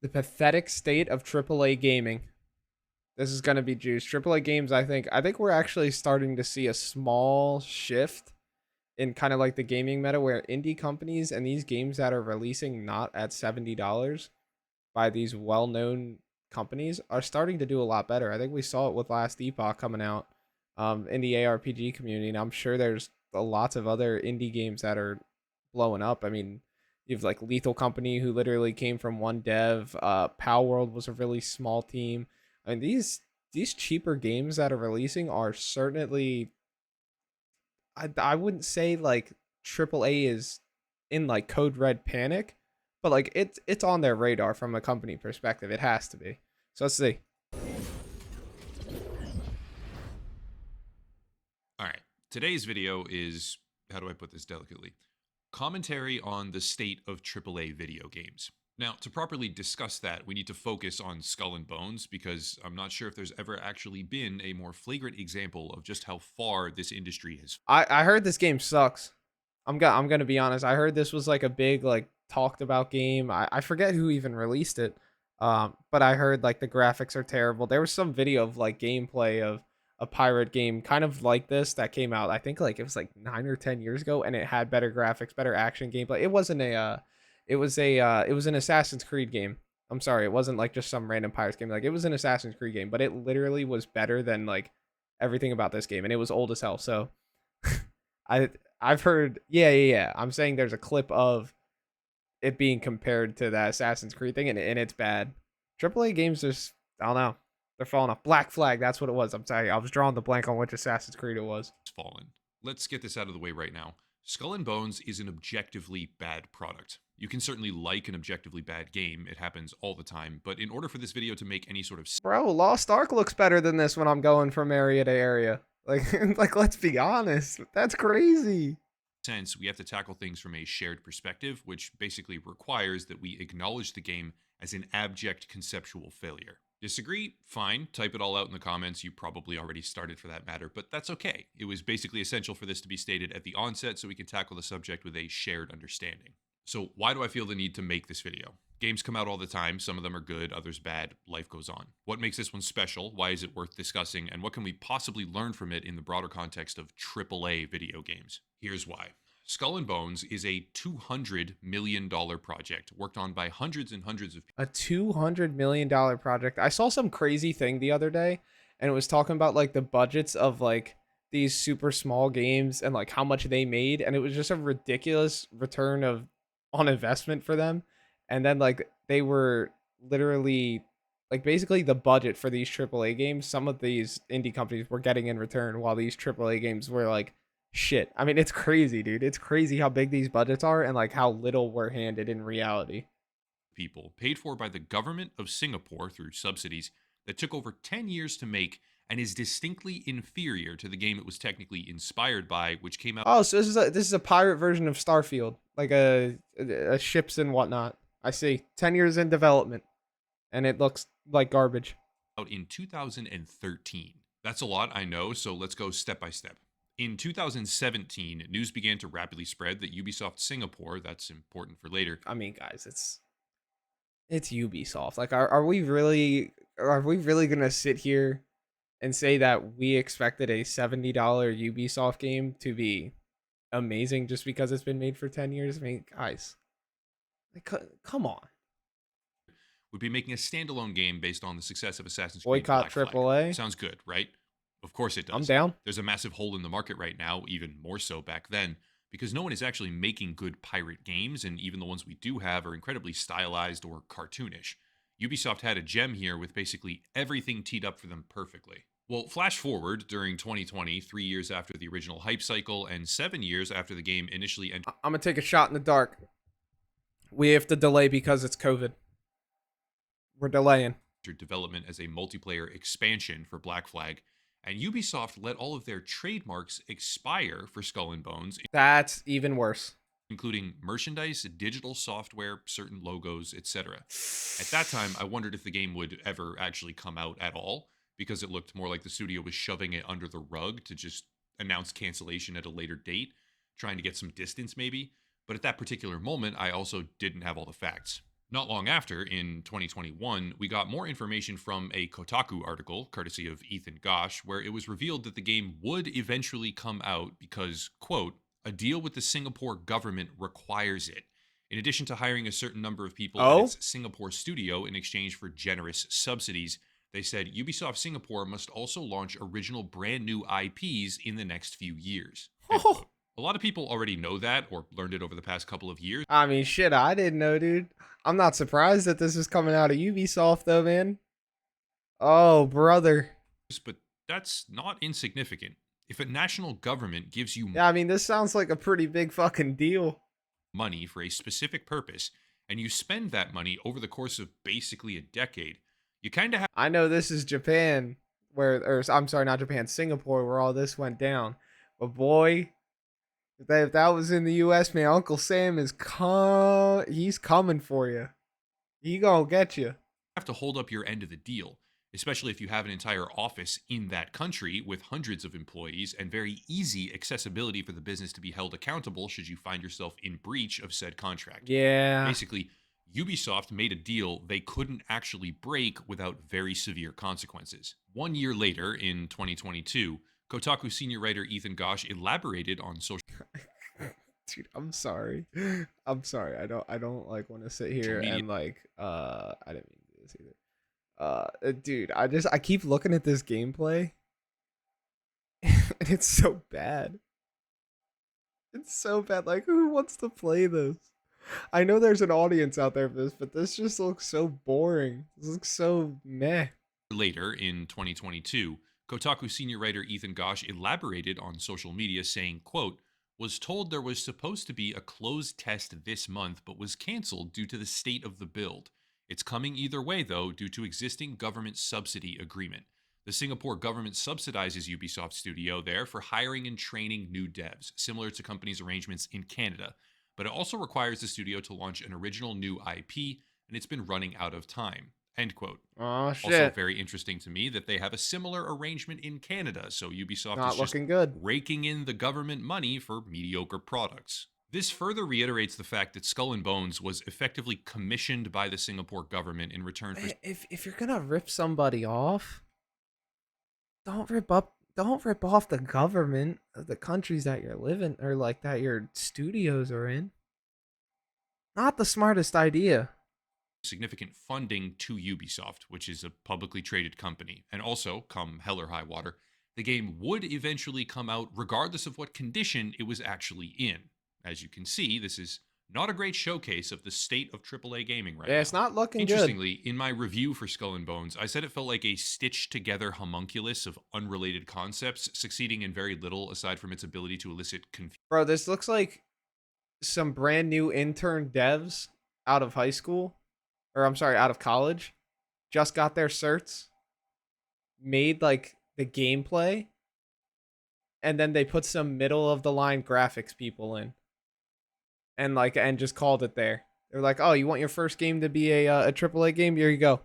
The pathetic state of AAA gaming. This is gonna be juice. AAA games, I think we're actually starting to see a small shift in kind of like the gaming meta where indie companies and these games that are releasing not at $70 by these well-known companies are starting to do a lot better. I think we saw it with Last Epoch coming out in the ARPG community, and I'm sure there's lots of other indie games that are blowing up. I mean, you have like Lethal Company, who literally came from one dev. Pow World was a really small team. I mean, these cheaper games that are releasing are certainly, I wouldn't say like AAA is in like code red panic, but like it's on their radar from a company perspective. It has to be. So let's see. All right. Today's video is, how do I put this delicately? Commentary on the state of AAA video games. Now, to properly discuss that, we need to focus on Skull and Bones because I'm not sure if there's ever actually been a more flagrant example of just how far this industry has. I heard this game sucks. I'm gonna be honest. I heard this was like a big like talked about game. I forget who even released it. But I heard like the graphics are terrible. There was some video of like gameplay of a pirate game kind of like this that came out. I think like it was like 9 or 10 years ago, and it had better graphics, better action gameplay. It wasn't a it was an Assassin's Creed game. I'm sorry, it wasn't like just some random pirates game. Like it was an Assassin's Creed game, but it literally was better than like everything about this game, and it was old as hell. So I I've heard, yeah. I'm saying there's a clip of it being compared to that Assassin's Creed thing, and it's bad. AAA games just, I don't know, they're falling off. Black Flag, that's what it was. I'm sorry, I was drawing the blank on which Assassin's Creed it was. Fallen. Let's get this out of the way right now. Skull and Bones is an objectively bad product. You can certainly like an objectively bad game, it happens all the time, but in order for this video to make any sort of Bro, Lost Ark looks better than this when I'm going from area to area. Like, like let's be honest, that's crazy. sense, we have to tackle things from a shared perspective, which basically requires that we acknowledge the game as an abject conceptual failure. Disagree? Fine. Type it all out in the comments. You probably already started for that matter, but that's okay. It was basically essential for this to be stated at the onset so we can tackle the subject with a shared understanding. So, why do I feel the need to make this video? Games come out all the time. Some of them are good, others bad. Life goes on. What makes this one special? Why is it worth discussing? And what can we possibly learn from it in the broader context of AAA video games? Here's why. Skull and Bones is a $200 million project worked on by hundreds and hundreds of people. A $200 million project. I saw some crazy thing the other day, and it was talking about like the budgets of like these super small games and like how much they made, and it was just a ridiculous return of on investment for them. And then like they were literally like basically the budget for these AAA games, some of these indie companies were getting in return, while these AAA games were like shit. I mean, it's crazy, dude. It's crazy how big these budgets are and like how little we're handed in reality. People, paid for by the government of Singapore through subsidies that took over 10 years to make and is distinctly inferior to the game it was technically inspired by, which came out. Oh, so this is a pirate version of Starfield, like a ships and whatnot. I see. 10 years in development, and it looks like garbage. Out in 2013. That's a lot, I know, so let's go step by step. In 2017, news began to rapidly spread that Ubisoft Singapore, that's important for later, I mean, guys, it's Ubisoft. Like, are we really gonna sit here and say that we expected a $70 Ubisoft game to be amazing just because it's been made for 10 years? I mean, guys, like, come on. would be making a standalone game based on the success of Assassin's Creed Boycott Black Flag. AAA. Sounds good, right? Of course it I'm does. down. There's a massive hole in the market right now, even more so back then, because no one is actually making good pirate games, and even the ones we do have are incredibly stylized or cartoonish. Ubisoft had a gem here with basically everything teed up for them perfectly. Well, flash forward during 2020, 3 years after the original hype cycle, and 7 years after the game initially entered I'm gonna take a shot in the dark. We have to delay because it's COVID. We're delaying. development as a multiplayer expansion for Black Flag, and Ubisoft let all of their trademarks expire for Skull and Bones, That's even worse. including merchandise, digital software, certain logos, etc. At that time, I wondered if the game would ever actually come out at all, because it looked more like the studio was shoving it under the rug to just announce cancellation at a later date, trying to get some distance maybe. But at that particular moment, I also didn't have all the facts. Not long after, in 2021, we got more information from a Kotaku article, courtesy of Ethan Gosh, where it was revealed that the game would eventually come out because, quote, a deal with the Singapore government requires it. In addition to hiring a certain number of people at Oh? its Singapore studio in exchange for generous subsidies, they said Ubisoft Singapore must also launch original brand new IPs in the next few years. End quote. A lot of people already know that or learned it over the past couple of years, I mean, shit, I didn't know, dude. I'm not surprised that this is coming out of Ubisoft, though, man. Oh, brother. but that's not insignificant. If a national government gives you Yeah, I mean, this sounds like a pretty big fucking deal. money for a specific purpose and you spend that money over the course of basically a decade, you kind of have I know this is Japan, or I'm sorry, not Japan, Singapore, where all this went down. But boy, if that was in the U.S., man, Uncle Sam he's coming for you. He gonna get you. to hold up your end of the deal, especially if you have an entire office in that country with hundreds of employees and very easy accessibility for the business to be held accountable should you find yourself in breach of said contract. Yeah. Basically, Ubisoft made a deal they couldn't actually break without very severe consequences. 1 year later, in 2022, Kotaku senior writer Ethan Gosh elaborated on social Dude, I'm sorry. I'm sorry. I don't like want to sit here media. and like I didn't mean to do this either. Dude, I keep looking at this gameplay and it's so bad. It's so bad. Like, who wants to play this? I know there's an audience out there for this, but this just looks so boring. This looks so meh. Later, in 2022, Kotaku senior writer Ethan Gosh elaborated on social media saying, quote, was told there was supposed to be a closed test this month but was canceled due to the state of the build. It's coming either way, though, due to existing government subsidy agreement. The Singapore government subsidizes Ubisoft Studio there for hiring and training new devs, similar to companies' arrangements in Canada. But it also requires the studio to launch an original new IP, and it's been running out of time. End quote. Oh Also, shit. very interesting to me that they have a similar arrangement in Canada, so Ubisoft Not is just looking good. raking in the government money for mediocre products. This further reiterates the fact that Skull and Bones was effectively commissioned by the Singapore government in return for If you're gonna rip somebody off, don't rip off the government of the countries that you're living or like that your studios are in. Not the smartest idea. significant funding to Ubisoft, which is a publicly traded company. And also, come hell or high water, the game would eventually come out regardless of what condition it was actually in. As you can see, this is not a great showcase of the state of AAA gaming right Yeah, it's now. not looking good. Interestingly, in my review for Skull and Bones, I said it felt like a stitched together homunculus of unrelated concepts, succeeding in very little aside from its ability to elicit confusion. Bro, this looks like some brand new intern devs out of high school, or I'm sorry, out of college, just got their certs, made like the gameplay, and then they put some middle of the line graphics people in, and just called it there. They're like, oh, you want your first game to be a AAA game? Here you go.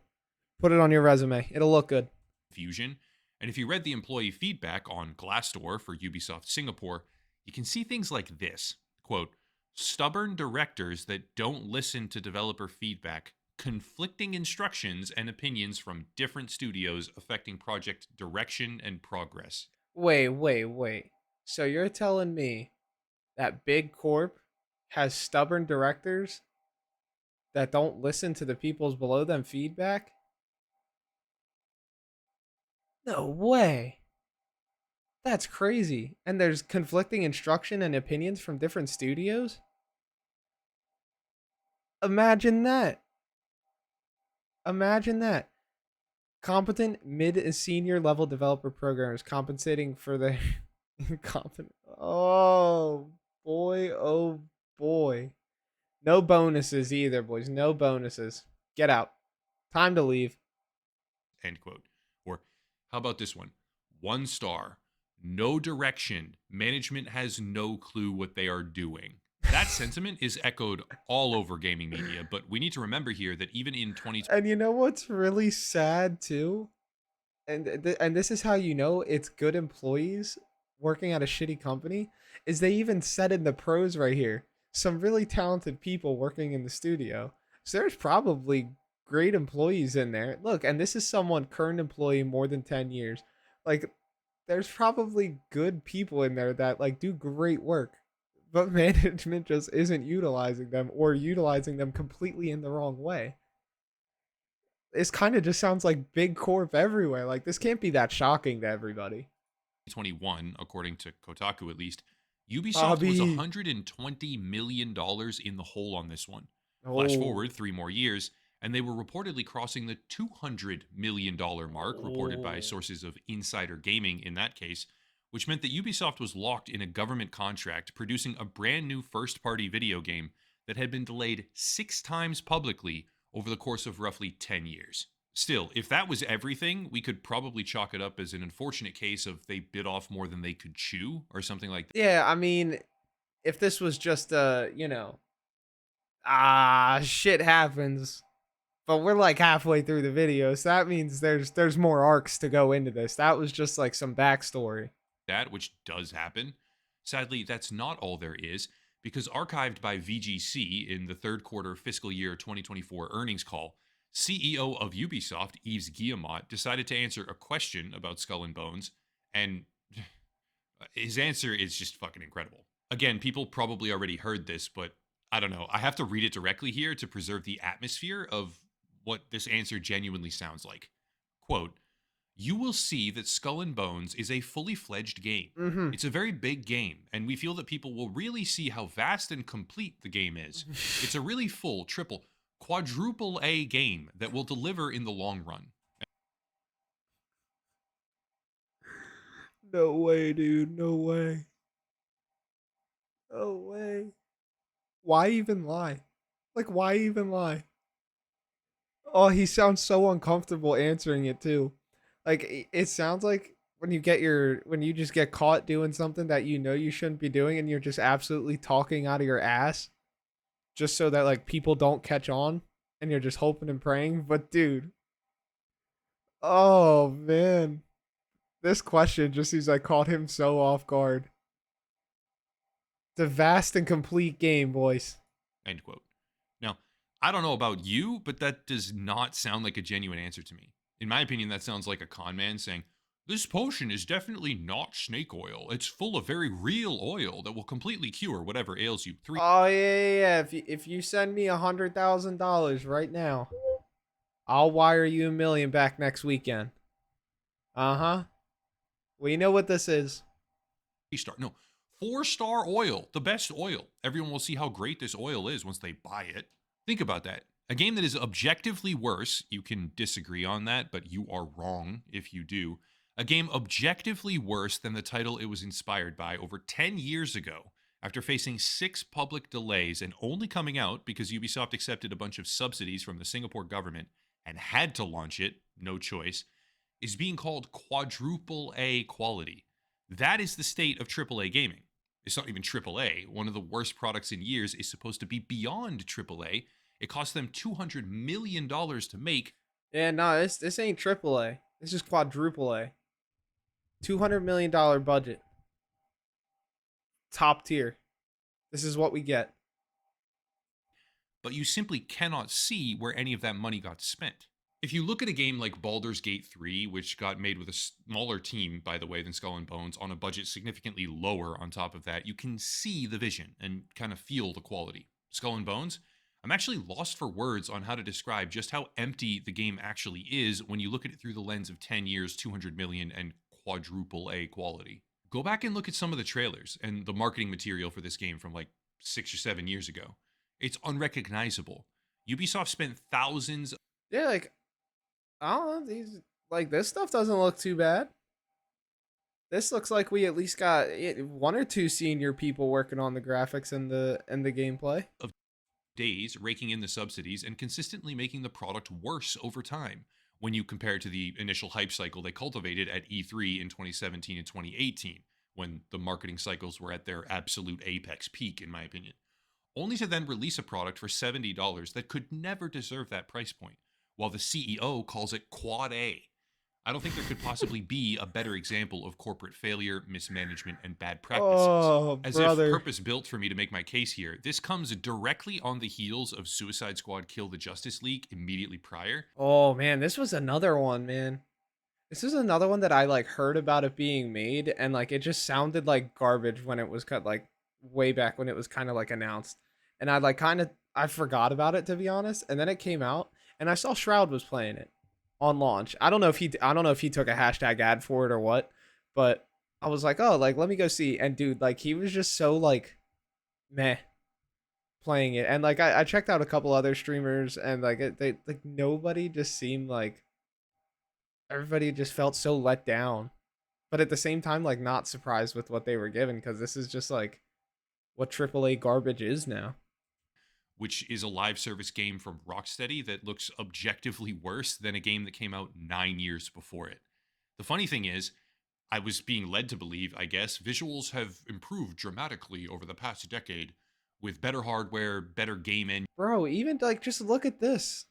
Put it on your resume. It'll look good. And if you read the employee feedback on Glassdoor for Ubisoft Singapore, you can see things like this. Quote, stubborn directors that don't listen to developer feedback, conflicting instructions and opinions from different studios affecting project direction and progress. Wait. So you're telling me that Big Corp has stubborn directors that don't listen to the people's below them feedback? No way. That's crazy. And there's conflicting instruction and opinions from different studios? Imagine that. Imagine that. Competent mid and senior level developer programmers compensating for their incompetent. Oh boy, oh boy. No bonuses either, boys. No bonuses. Get out. Time to leave. End quote. Or how about this one? 1 star. No direction. Management has no clue what they are doing. That sentiment is echoed all over gaming media, but we need to remember here that even in 2020, And you know what's really sad too? And this is how you know it's good employees working at a shitty company is they even said in the pros right here. Some really talented people working in the studio. So there's probably great employees in there. Look, and this is someone current employee more than 10 years. Like there's probably good people in there that like do great work. But management just isn't utilizing them or utilizing them completely in the wrong way. This kind of just sounds like big corp everywhere. Like this can't be that shocking to everybody. 2021, according to Kotaku at least, Ubisoft was Bobby. $120 million in the hole on this one. Flash Oh. forward 3 more years, and they were reportedly crossing the $200 million mark, reported by Oh. sources of insider gaming in that case, which meant that Ubisoft was locked in a government contract producing a brand new first party video game that had been delayed 6 times publicly over the course of roughly 10 years. Still, if that was everything, we could probably chalk it up as an unfortunate case of they bit off more than they could chew or something like that. Yeah, I mean, if this was just shit happens, but we're like halfway through the video, so that means there's more arcs to go into this. That was just like some backstory. That, which does happen. Sadly, that's not all there is, because archived by VGC in the third quarter fiscal year 2024 earnings call, CEO of Ubisoft, Yves Guillemot, decided to answer a question about Skull and Bones, and his answer is just fucking incredible. Again, people probably already heard this, but I don't know. I have to read it directly here to preserve the atmosphere of what this answer genuinely sounds like. Quote, you will see that Skull and Bones is a fully fledged game. Mm-hmm. It's a very big game, and we feel that people will really see how vast and complete the game is. It's a really full, triple, quadruple A game that will deliver in the long run. No way, dude. No way. No way. Why even lie? Like, why even lie? Oh, he sounds so uncomfortable answering it too. Like, it sounds like when you just get caught doing something that you know you shouldn't be doing, and you're just absolutely talking out of your ass, just so that like people don't catch on, and you're just hoping and praying. But dude, oh man, this question just seems like caught him so off guard. The vast and complete game, boys. End quote. Now, I don't know about you, but that does not sound like a genuine answer to me. In my opinion, that sounds like a con man saying, this potion is definitely not snake oil. It's full of very real oil that will completely cure whatever ails you. Oh yeah. If you send me $100,000 right now, I'll wire you 1 million back next weekend. Uh huh. We know what this is. Star. No, 4-star oil, the best oil. Everyone will see how great this oil is once they buy it. Think about that. A game that is objectively worse, you can disagree on that, but you are wrong if you do. A game objectively worse than the title it was inspired by over 10 years ago, after facing 6 public delays and only coming out because Ubisoft accepted a bunch of subsidies from the Singapore government and had to launch it, no choice, is being called quadruple A quality. That is the state of AAA gaming. It's not even AAA. One of the worst products in years is supposed to be beyond AAA. It cost them $200 million to make. Yeah, no, this ain't triple A. This is quadruple A. $200 million budget. Top tier. This is what we get. But you simply cannot see where any of that money got spent. If you look at a game like Baldur's Gate 3, which got made with a smaller team, by the way, than Skull and Bones, on a budget significantly lower on top of that, you can see the vision and kind of feel the quality. Skull and Bones, I'm actually lost for words on how to describe just how empty the game actually is when you look at it through the lens of 10 years, 200 million, and quadruple A quality. Go back and look at some of the trailers and the marketing material for this game from like 6 or 7 years ago. It's unrecognizable. Ubisoft spent thousands. Yeah, like I don't know. This stuff doesn't look too bad. This looks like we at least got one or two senior people working on the graphics and the gameplay. Of days raking in the subsidies and consistently making the product worse over time when you compare it to the initial hype cycle they cultivated at E3 in 2017 and 2018, when the marketing cycles were at their absolute apex peak, in my opinion. Only to then release a product for $70 that could never deserve that price point, while the CEO calls it Quad A. I don't think there could possibly be a better example of corporate failure, mismanagement, and bad practices. Oh, As if brother. purpose built for me to make my case here, this comes directly on the heels of Suicide Squad Kill the Justice League immediately prior. Oh man, this was another one, man. This is another one that I like heard about it being made, and like it just sounded like garbage when it was cut, like way back when it was kind of like announced. And I like kind of I forgot about it, to be honest. And then it came out, and I saw Shroud was playing it on launch. I don't know if he took a hashtag ad for it or what, but I was like, oh, like let me go see. And dude, like he was just so like meh playing it. And like I checked out a couple other streamers, and like they like nobody just seemed like, everybody just felt so let down, but at the same time like not surprised with what they were given, because this is just like what AAA garbage is now. Which is a live service game from Rocksteady that looks objectively worse than a game that came out 9 years before it. The funny thing is, I was being led to believe, I guess, visuals have improved dramatically over the past decade with better hardware, better game engine. Bro, even like just look at this,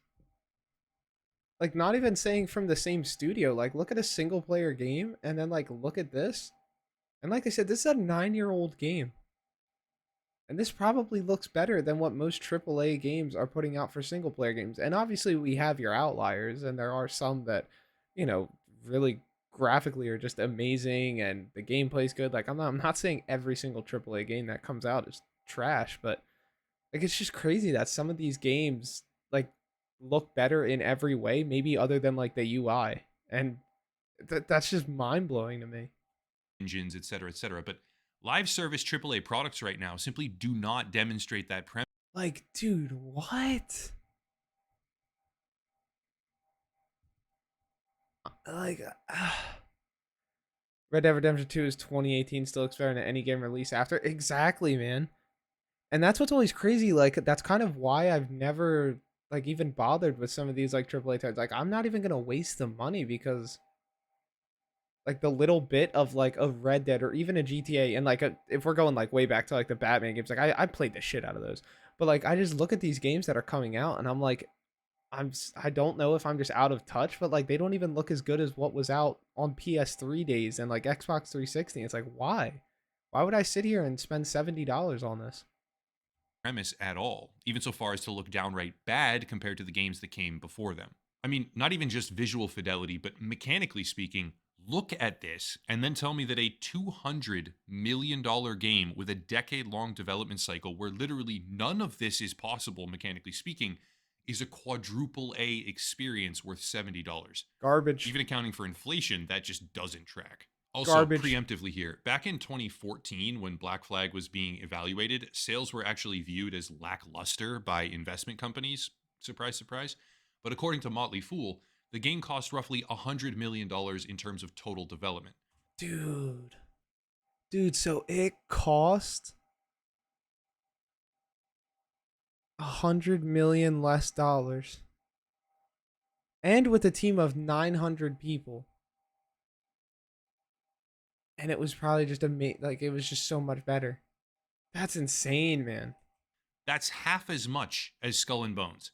like not even saying from the same studio, like look at a single player game and then like look at this. And like I said, this is a 9-year-old game, and this probably looks better than what most AAA games are putting out for single player games. And obviously we have your outliers, and there are some that, you know, really graphically are just amazing and the gameplay's good. Like I'm not saying every single AAA game that comes out is trash, but like it's just crazy that some of these games like look better in every way, maybe other than like the UI. And that's just mind-blowing to me. Engines, et cetera, et cetera. But live service AAA products right now simply do not demonstrate that premise. Like, dude, what? Like, Red Dead Redemption 2 is 2018, still looks better than any game release after. Exactly, man. And that's what's always crazy. Like, that's kind of why I've never like even bothered with some of these like AAA titles. Like, I'm not even gonna waste the money, because like the little bit of like a Red Dead or even a GTA, and like if we're going like way back to like the Batman games, like I played the shit out of those. But like I just look at these games that are coming out, and I'm like, I don't know if I'm just out of touch, but like they don't even look as good as what was out on PS3 days and like Xbox 360. It's like, why? Why would I sit here and spend $70 on this? Premise at all, even so far as to look downright bad compared to the games that came before them. I mean, not even just visual fidelity, but mechanically speaking, look at this and then tell me that a $200 million game with a decade long development cycle where literally none of this is possible, mechanically speaking, is a quadruple A experience worth $70. Garbage. Even accounting for inflation, that just doesn't track. Also, Garbage. preemptively here, back in 2014, when Black Flag was being evaluated, sales were actually viewed as lackluster by investment companies. Surprise, surprise. But according to Motley Fool, the game cost roughly $100 million in terms of total development. Dude. Dude, so it cost 100 million less dollars. And with a team of 900 people. And it was probably just like it was just so much better. That's insane, man. That's half as much as Skull and Bones.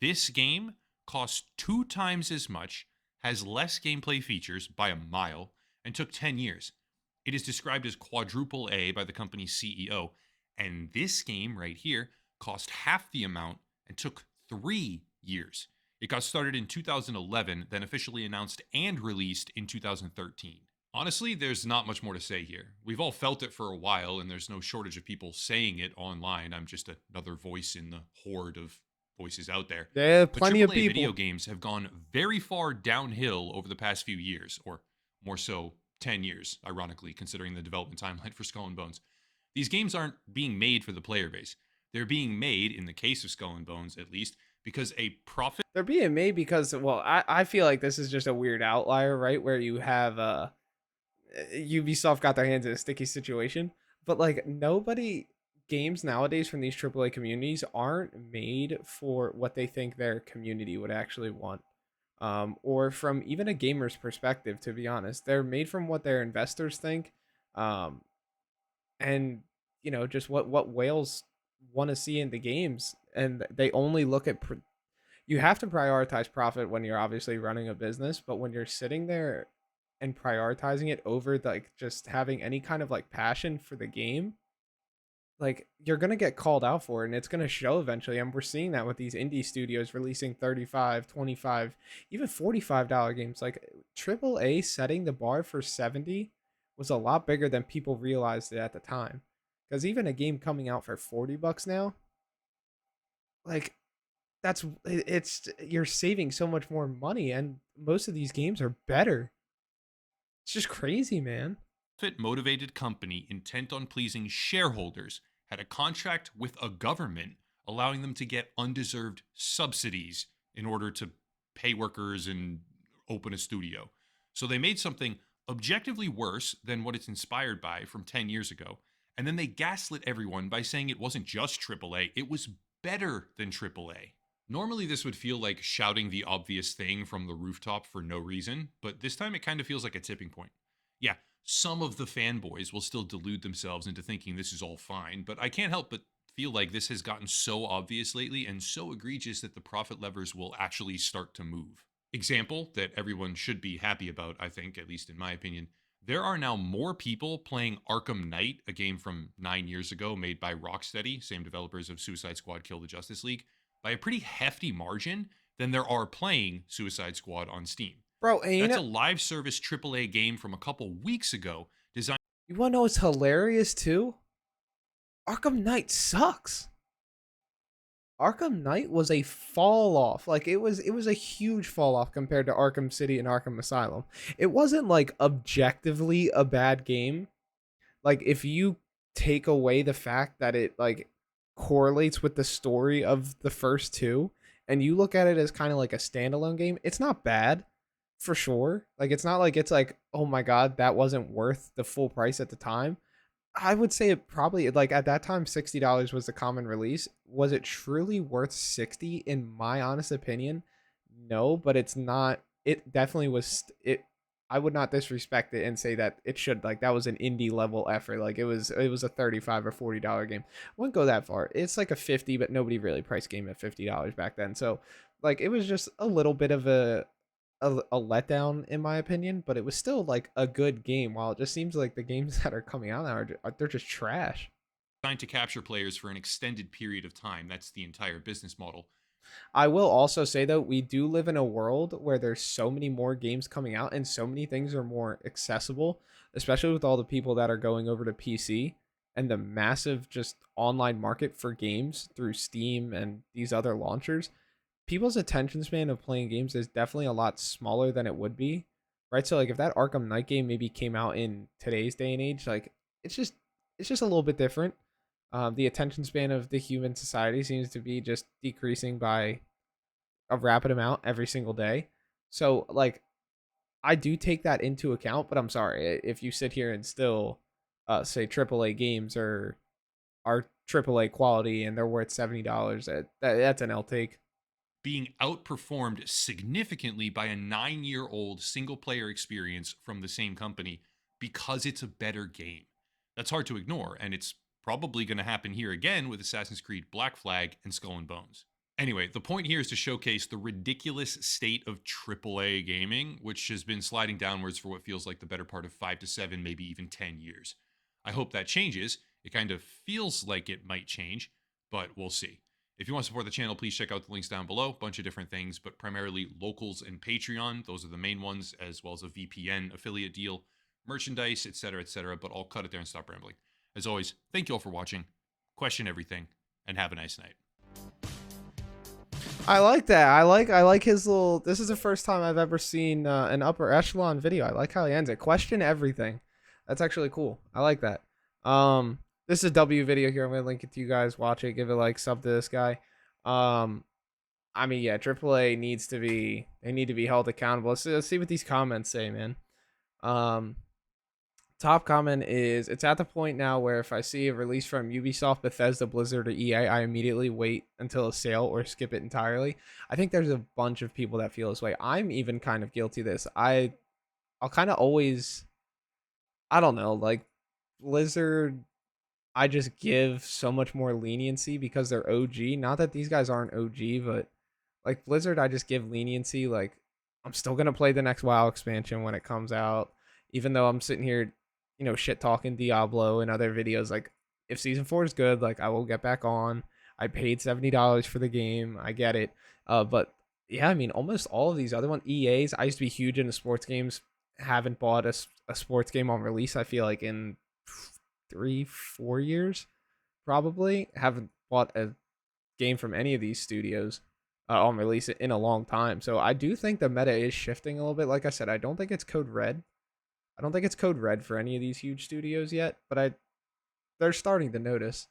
This game costs 2 times as much, has less gameplay features by a mile, and took 10 years. It is described as quadruple A by the company's CEO, and this game right here cost half the amount and took 3 years. It got started in 2011, then officially announced and released in 2013. Honestly, there's not much more to say here. We've all felt it for a while, and there's no shortage of people saying it online. I'm just another voice in the horde of voices out there. There are But plenty of AAA video people. games have gone very far downhill over the past few years, or more so, 10 years, ironically, considering the development timeline for Skull and Bones. These games aren't being made for the player base. They're being made, in the case of Skull and Bones at least, because a profit. They're being made because, well, I feel like this is just a weird outlier, right? Where you have Ubisoft got their hands in a sticky situation, but like nobody, games nowadays from these AAA communities aren't made for what they think their community would actually want. Or from even a gamer's perspective, to be honest, they're made from what their investors think, um, and you know just what whales want to see in the games, and they only look at you have to prioritize profit when you're obviously running a business, but when you're sitting there and prioritizing it over like just having any kind of like passion for the game, like you're gonna get called out for it and it's gonna show eventually. And we're seeing that with these indie studios releasing 35, 25, even $45 games. Like AAA setting the bar for 70 was a lot bigger than people realized it at the time. Because even a game coming out for $40 now, like it's you're saving so much more money and most of these games are better. It's just crazy, man. Profit motivated company intent on pleasing shareholders had a contract with a government allowing them to get undeserved subsidies in order to pay workers and open a studio. So they made something objectively worse than what it's inspired by from 10 years ago. And then they gaslit everyone by saying it wasn't just AAA, it was better than AAA. Normally, this would feel like shouting the obvious thing from the rooftop for no reason, but this time it kind of feels like a tipping point. Yeah, some of the fanboys will still delude themselves into thinking this is all fine, but I can't help but feel like this has gotten so obvious lately and so egregious that the profit levers will actually start to move. Example that everyone should be happy about, I think, at least in my opinion. There are now more people playing Arkham Knight, a game from 9 years ago made by Rocksteady, same developers of Suicide Squad Kill the Justice League, by a pretty hefty margin than there are playing Suicide Squad on Steam. Bro, and That's a live service AAA game from a couple weeks ago designed. you wanna know what's hilarious too? Arkham Knight sucks. Arkham Knight was a fall off. Like it was a huge fall off compared to Arkham City and Arkham Asylum. It wasn't like objectively a bad game. Like if you take away the fact that it like correlates with the story of the first two and you look at it as kind of like a standalone game, it's not bad for sure. Like it's not like it's like, "Oh my god, that wasn't worth the full price at the time." I would say it probably like at that time $60 was the common release. Was it truly worth 60 in my honest opinion? No, but it's not. It definitely was it I would not disrespect it and say that it should like that was an indie level effort. Like it was a 35 or $40 game. I wouldn't go that far. It's like a 50, but nobody really priced game at $50 back then. So like it was just a little bit of a letdown in my opinion, but it was still like a good game. While it just seems like the games that are coming out now they're just trash. to capture players for an extended period of time. That's the entire business model. I will also say though, we do live in a world where there's so many more games coming out and so many things are more accessible, especially with all the people that are going over to PC and the massive just online market for games through Steam and these other launchers. People's attention span of playing games is definitely a lot smaller than it would be, right? So like if that Arkham Knight game maybe came out in today's day and age, like it's just it's just a little bit different. The attention span of the human society seems to be just decreasing by a rapid amount every single day. So like I do take that into account, but I'm sorry if you sit here and still say AAA games are AAA quality and they're worth $70. That's an L take. Being outperformed significantly by a 9-year-old single player experience from the same company because it's a better game. That's hard to ignore, and it's probably going to happen here again with Assassin's Creed Black Flag and Skull and Bones. Anyway, the point here is to showcase the ridiculous state of AAA gaming, which has been sliding downwards for what feels like the better part of 5 to 7, maybe even 10 years. I hope that changes. It kind of feels like it might change, but we'll see. If you want to support the channel, please check out the links down below. Bunch of different things, but primarily locals and Patreon. Those are the main ones, as well as a VPN affiliate deal, merchandise, etc., but I'll cut it there and stop rambling. As always, thank you all for watching. Question everything, and have a nice night. I like that. I like his little. This is the first time I've ever seen an upper echelon video. I like how he ends it. Question everything. That's actually cool. I like that. This is a W video here. I'm gonna link it to you guys. Watch it. Give it a like. Sub to this guy. I mean, yeah, AAA needs to be. They need to be held accountable. Let's see what these comments say, man. Top comment is, it's at the point now where if I see a release from Ubisoft, Bethesda, Blizzard, or EA, I immediately wait until a sale or skip it entirely. I think there's a bunch of people that feel this way. I'm even kind of guilty of this. I'll kind of always, I don't know, like Blizzard, I just give so much more leniency because they're OG. Not that these guys aren't OG, but Like Blizzard, I just give leniency. Like I'm still gonna play the next WoW expansion when it comes out, even though I'm sitting here, shit talking Diablo and other videos. Like if season 4 is good, like I will get back on. I paid $70 for the game. I get it. But yeah, I mean, almost all of these other ones, EA's. I used to be huge into sports games. Haven't bought a sports game on release. I feel like in 3 4 years, probably haven't bought a game from any of these studios on release in a long time. So I do think the meta is shifting a little bit. Like I said, I don't think it's code red. I don't think it's code red for any of these huge studios yet, but they're starting to notice.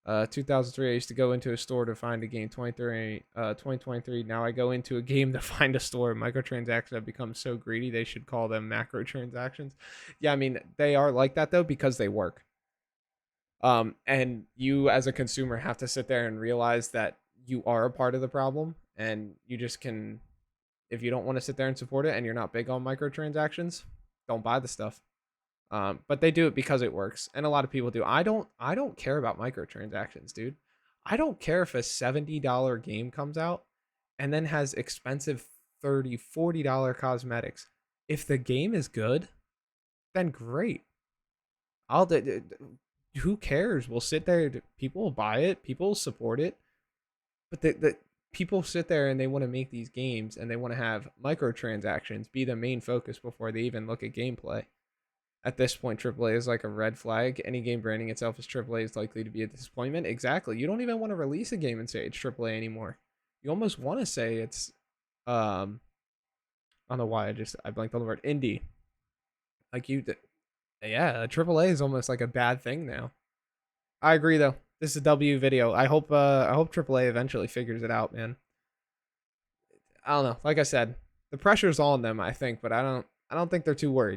2003, I used to go into a store to find a game. 2023, now I go into a game to find a store. Microtransactions have become so greedy, they should call them macro transactions. Yeah, I mean, they are like that though because they work. And you as a consumer have to sit there and realize that you are a part of the problem, and you just can, if you don't want to sit there and support it and you're not big on microtransactions, don't buy the stuff. But they do it because it works, and a lot of people do. I don't care about microtransactions, dude. I don't care if a $70 game comes out and then has expensive $30 $40 cosmetics. If the game is good, then great. I'll who cares? We'll sit there. People will buy it. People will support it. But the people sit there and they want to make these games and they want to have microtransactions be the main focus before they even look at gameplay. At this point, AAA is like a red flag. Any game branding itself as AAA is likely to be a disappointment. Exactly. You don't even want to release a game and say it's AAA anymore. You almost want to say it's I don't know why I blanked on the word indie. Like yeah, AAA is almost like a bad thing now. I agree though. This is a W video. I hope AAA eventually figures it out, man. I don't know. Like I said, the pressure's on them, I think, but I don't think they're too worried.